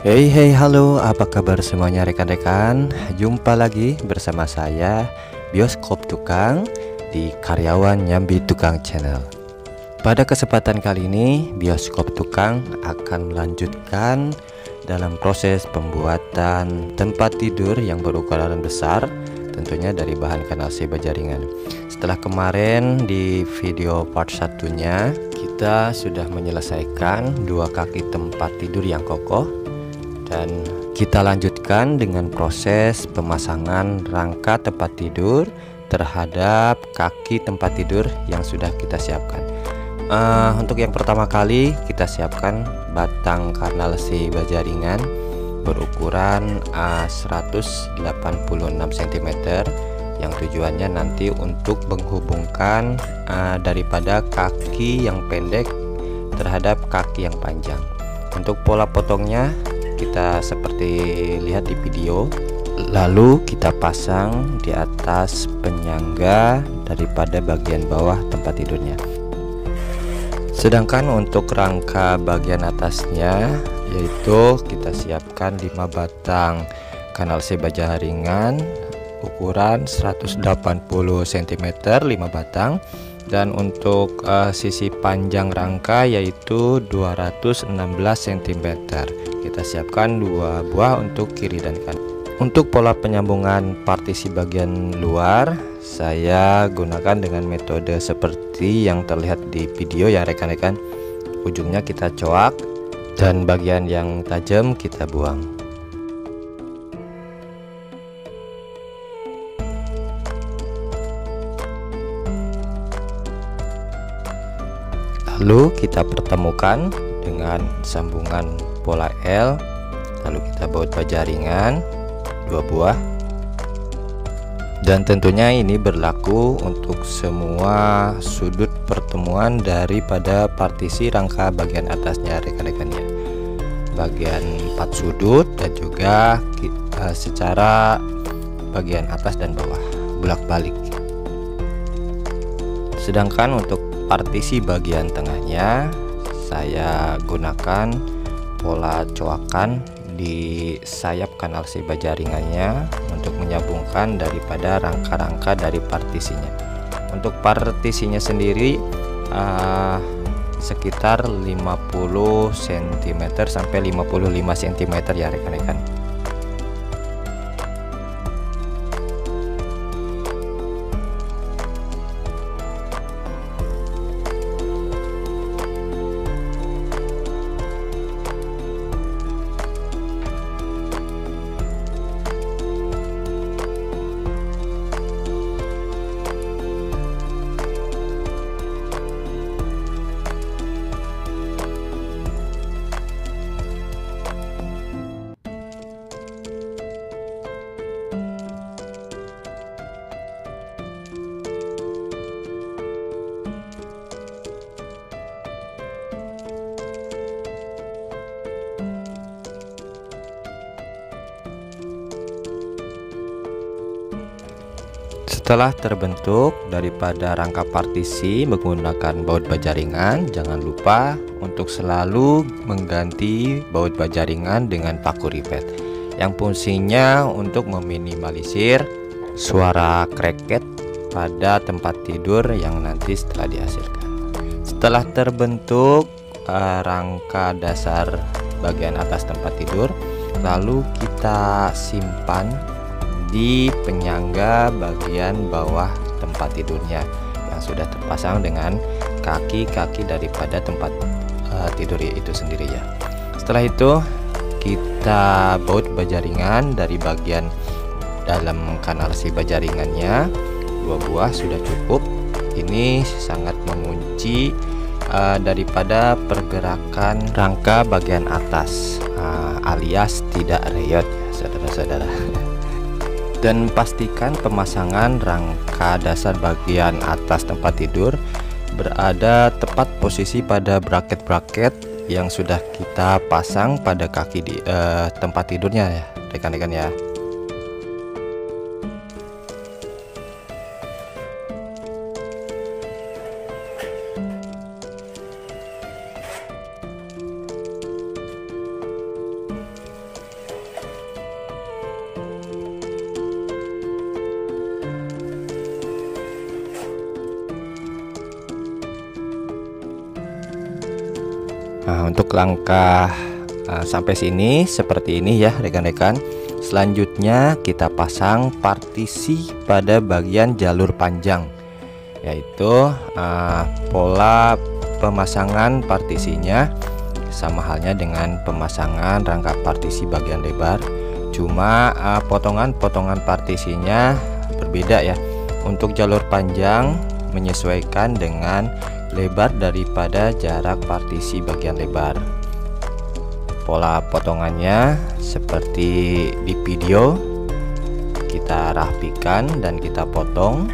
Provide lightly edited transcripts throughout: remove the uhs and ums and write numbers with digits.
Hey hey halo, apa kabar semuanya rekan-rekan? Jumpa lagi bersama saya Bioskop Tukang di Karyawan Nyambi Tukang Channel. Pada kesempatan kali ini Bioskop Tukang akan melanjutkan dalam proses pembuatan tempat tidur yang berukuran besar, tentunya dari bahan kanal C baja ringan. Setelah kemarin di video part satunya kita sudah menyelesaikan dua kaki tempat tidur yang kokoh, dan kita lanjutkan dengan proses pemasangan rangka tempat tidur terhadap kaki tempat tidur yang sudah kita siapkan. Untuk yang pertama kali kita siapkan batang kanal C baja ringan berukuran 186 cm yang tujuannya nanti untuk menghubungkan daripada kaki yang pendek terhadap kaki yang panjang. Untuk pola potongnya kita seperti lihat di video, lalu kita pasang di atas penyangga daripada bagian bawah tempat tidurnya. Sedangkan untuk rangka bagian atasnya, yaitu kita siapkan 5 batang kanal C baja ringan ukuran 180 cm 5 batang, dan untuk sisi panjang rangka yaitu 216 cm. Kita siapkan 2 buah untuk kiri dan kanan. Untuk pola penyambungan partisi bagian luar, saya gunakan dengan metode seperti yang terlihat di video ya rekan-rekan. Ujungnya kita coak dan bagian yang tajam kita buang. Lalu kita pertemukan dengan sambungan pola L, lalu kita baut baja ringan 2 buah, dan tentunya ini berlaku untuk semua sudut pertemuan daripada partisi rangka bagian atasnya rekan-rekannya, bagian 4 sudut dan juga secara bagian atas dan bawah bolak-balik. Sedangkan untuk partisi bagian tengahnya saya gunakan pola coakan di sayap kanal C baja ringannya untuk menyambungkan daripada rangka-rangka dari partisinya. Untuk partisinya sendiri sekitar 50 cm sampai 55 cm ya rekan-rekan. Setelah terbentuk daripada rangka partisi menggunakan baut baja ringan, jangan lupa untuk selalu mengganti baut baja ringan dengan paku ripet yang fungsinya untuk meminimalisir suara kreket pada tempat tidur yang nanti setelah dihasilkan. Setelah terbentuk rangka dasar bagian atas tempat tidur, lalu kita simpan di penyangga bagian bawah tempat tidurnya yang sudah terpasang dengan kaki-kaki daripada tempat tidur itu sendiri ya. Setelah itu kita baut baja ringan dari bagian dalam kanal C baja ringannya 2 buah sudah cukup. Ini sangat mengunci daripada pergerakan rangka bagian atas alias tidak reyot ya saudara-saudara. Dan pastikan pemasangan rangka dasar bagian atas tempat tidur berada tepat posisi pada braket-braket yang sudah kita pasang pada kaki di tempat tidurnya ya rekan-rekan ya. Nah, untuk langkah sampai sini seperti ini ya rekan-rekan. Selanjutnya kita pasang partisi pada bagian jalur panjang, yaitu pola pemasangan partisinya sama halnya dengan pemasangan rangka partisi bagian lebar, cuma potongan-potongan partisinya berbeda ya. Untuk jalur panjang menyesuaikan dengan lebar daripada jarak partisi bagian lebar. Pola potongannya seperti di video, kita rapikan dan kita potong.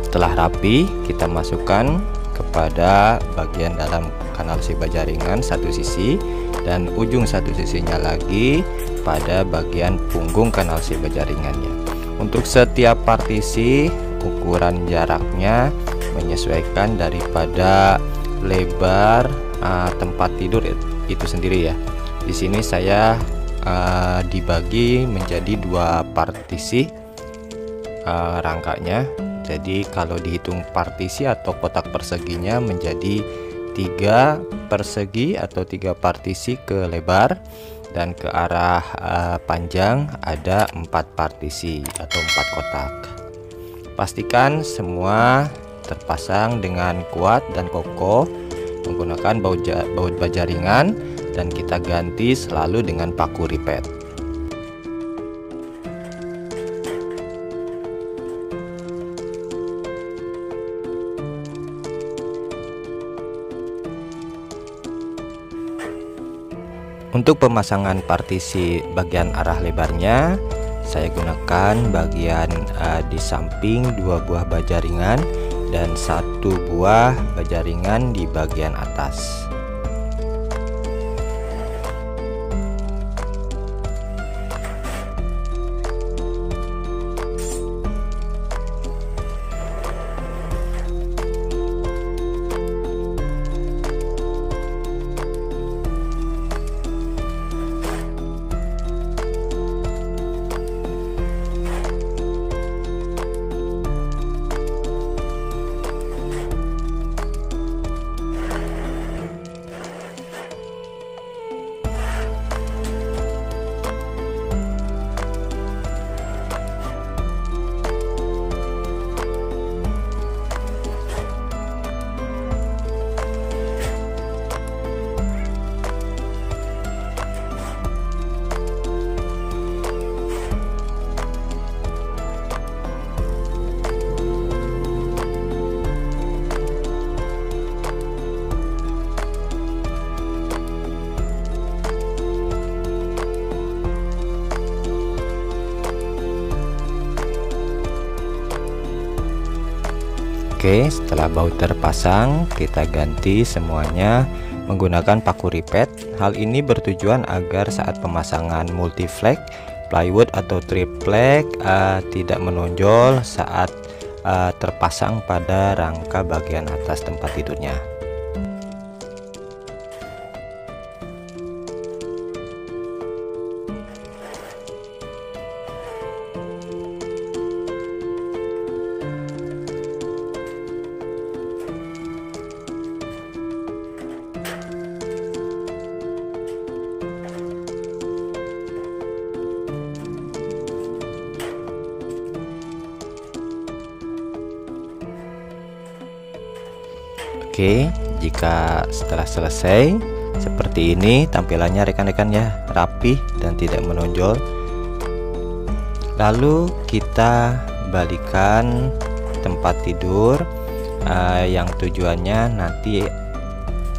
Setelah rapi, kita masukkan kepada bagian dalam kanal sebat jaringan satu sisi dan ujung satu sisinya lagi pada bagian punggung kanal sebat jaringannya. Untuk setiap partisi ukuran jaraknya menyesuaikan daripada lebar tempat tidur itu sendiri ya. Di sini saya dibagi menjadi 2 partisi rangkanya. Jadi kalau dihitung partisi atau kotak perseginya menjadi 3 persegi atau 3 partisi ke lebar, dan ke arah panjang ada 4 partisi atau 4 kotak. Pastikan semua terpasang dengan kuat dan kokoh menggunakan baut baja ringan, dan kita ganti selalu dengan paku ripet. Untuk pemasangan partisi bagian arah lebarnya, saya gunakan bagian di samping 2 buah baja ringan dan 1 buah baja ringan di bagian atas. Oke, setelah baut terpasang, kita ganti semuanya menggunakan paku ripet. Hal ini bertujuan agar saat pemasangan multiflex, plywood atau triplek tidak menonjol saat terpasang pada rangka bagian atas tempat tidurnya. Oke, jika setelah selesai seperti ini tampilannya rekan-rekan ya, rapi dan tidak menonjol. Lalu kita balikan tempat tidur yang tujuannya nanti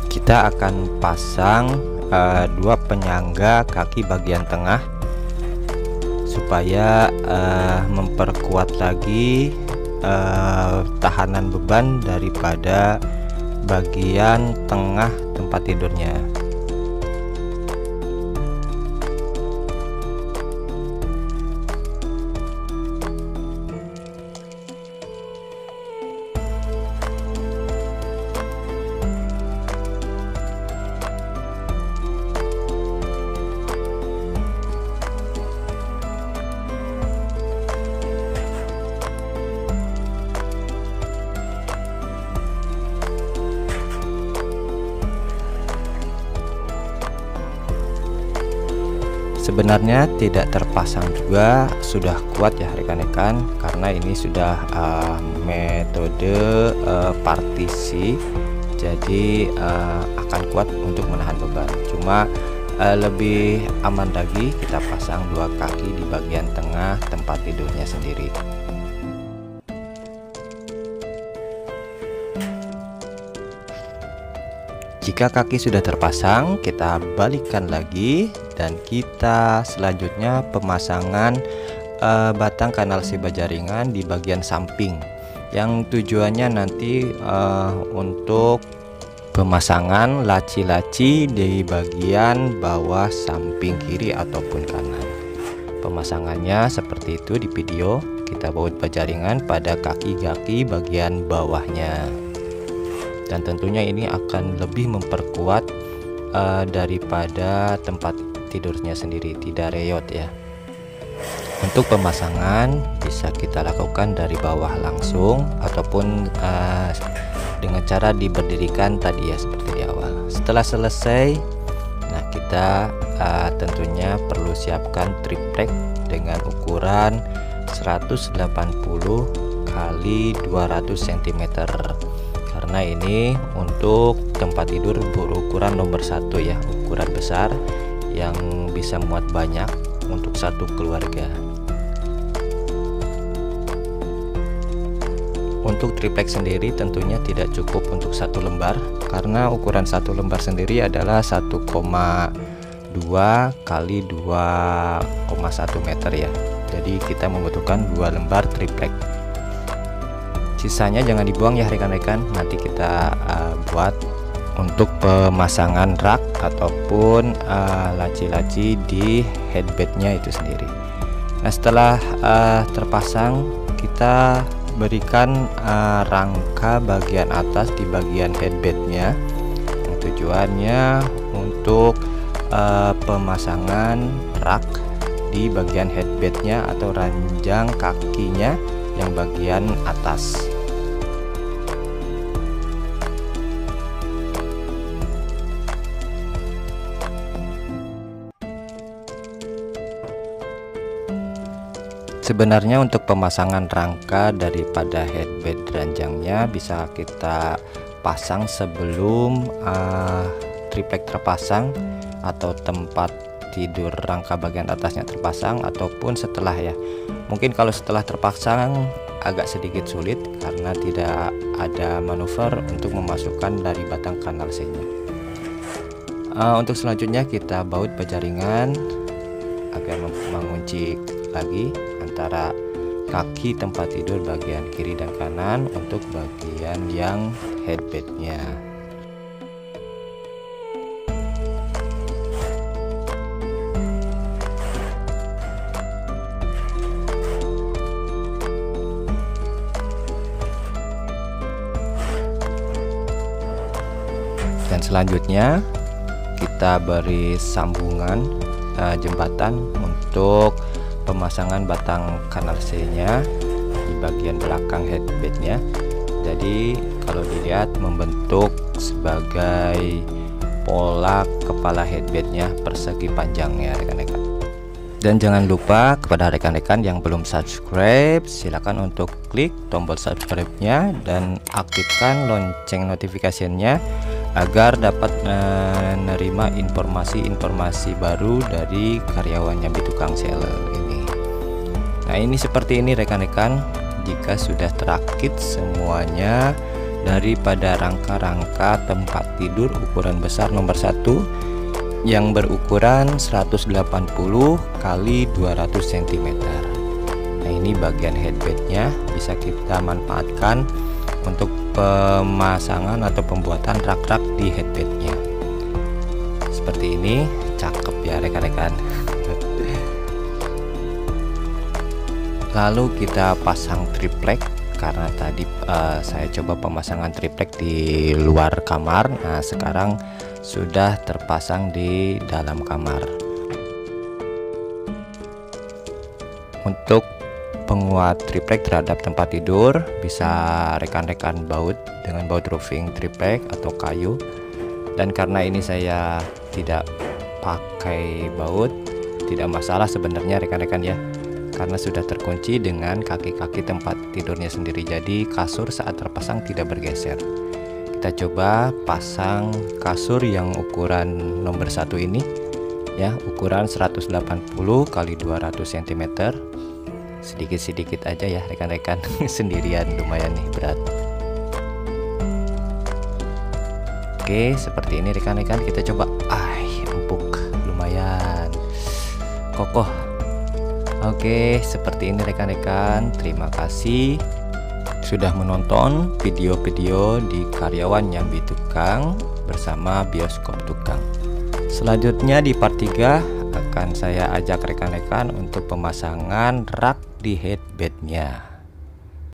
kita akan pasang 2 penyangga kaki bagian tengah supaya memperkuat lagi tahanan beban daripada bagian tengah tempat tidurnya. Sebenarnya tidak terpasang juga sudah kuat ya rekan-rekan, karena ini sudah metode partisi, jadi akan kuat untuk menahan beban. Cuma lebih aman lagi kita pasang dua kaki di bagian tengah tempat tidurnya sendiri. Jika kaki sudah terpasang, kita balikkan lagi dan kita selanjutnya pemasangan batang kanal C baja ringan di bagian samping, yang tujuannya nanti untuk pemasangan laci-laci di bagian bawah samping kiri ataupun kanan. Pemasangannya seperti itu di video. Kita baut baja ringan pada kaki-kaki bagian bawahnya. Dan tentunya ini akan lebih memperkuat daripada tempat tidurnya sendiri, tidak reyot ya. Untuk pemasangan bisa kita lakukan dari bawah langsung ataupun dengan cara diberdirikan tadi ya, seperti di awal. Setelah selesai, nah kita tentunya perlu siapkan triplek dengan ukuran 180 kali 200 cm. Karena ini untuk tempat tidur berukuran nomor 1 ya, ukuran besar yang bisa muat banyak untuk satu keluarga. Untuk triplek sendiri tentunya tidak cukup untuk satu lembar, karena ukuran satu lembar sendiri adalah 1,2 kali 2,1 meter ya. Jadi kita membutuhkan 2 lembar triplek. Sisanya jangan dibuang ya rekan-rekan, nanti kita buat untuk pemasangan rak ataupun laci-laci di headbednya itu sendiri. Nah setelah terpasang, kita berikan rangka bagian atas di bagian headbednya, yang tujuannya untuk pemasangan rak di bagian headbednya atau ranjang kakinya yang bagian atas. Sebenarnya untuk pemasangan rangka daripada headbed ranjangnya bisa kita pasang sebelum triplek terpasang atau tempat tidur rangka bagian atasnya terpasang, ataupun setelah ya. Mungkin kalau setelah terpasang agak sedikit sulit karena tidak ada manuver untuk memasukkan dari batang kanal C-nya. Untuk selanjutnya kita baut baja ringan agar mengunci lagi antara kaki tempat tidur bagian kiri dan kanan untuk bagian yang headbednya. Dan selanjutnya kita beri sambungan jembatan untuk pemasangan batang kanal C-nya di bagian belakang headbednya. Jadi kalau dilihat membentuk sebagai pola kepala headbednya persegi panjangnya rekan-rekan. Dan jangan lupa kepada rekan-rekan yang belum subscribe, silakan untuk klik tombol subscribe-nya dan aktifkan lonceng notifikasinya agar dapat menerima informasi-informasi baru dari karyawannya Bitukang Seller ini. Nah ini seperti ini rekan-rekan, jika sudah terakit semuanya daripada rangka-rangka tempat tidur ukuran besar nomor 1 yang berukuran 180 kali 200 cm. Nah ini bagian headbednya bisa kita manfaatkan untuk pemasangan atau pembuatan rak-rak di headbednya. Seperti ini, cakep ya rekan-rekan. Lalu kita pasang triplek, karena tadi saya coba pemasangan triplek di luar kamar. Nah, sekarang sudah terpasang di dalam kamar. Untuk penguat triplek terhadap tempat tidur, bisa rekan-rekan baut dengan baut roofing triplek atau kayu. Dan karena ini saya tidak pakai baut, tidak masalah sebenarnya rekan-rekan ya, karena sudah terkunci dengan kaki-kaki tempat tidurnya sendiri, jadi kasur saat terpasang tidak bergeser. Kita coba pasang kasur yang ukuran nomor 1 ini ya, ukuran 180 x 200 cm. Sedikit-sedikit aja ya rekan-rekan, sendirian lumayan nih berat. Oke, seperti ini rekan-rekan, kita coba. Empuk, lumayan kokoh. Oke, seperti ini rekan-rekan. Terima kasih sudah menonton video-video di Karyawan Nyambi Tukang bersama Bioskop Tukang. Selanjutnya di part 3 akan saya ajak rekan-rekan untuk pemasangan rak di headbednya.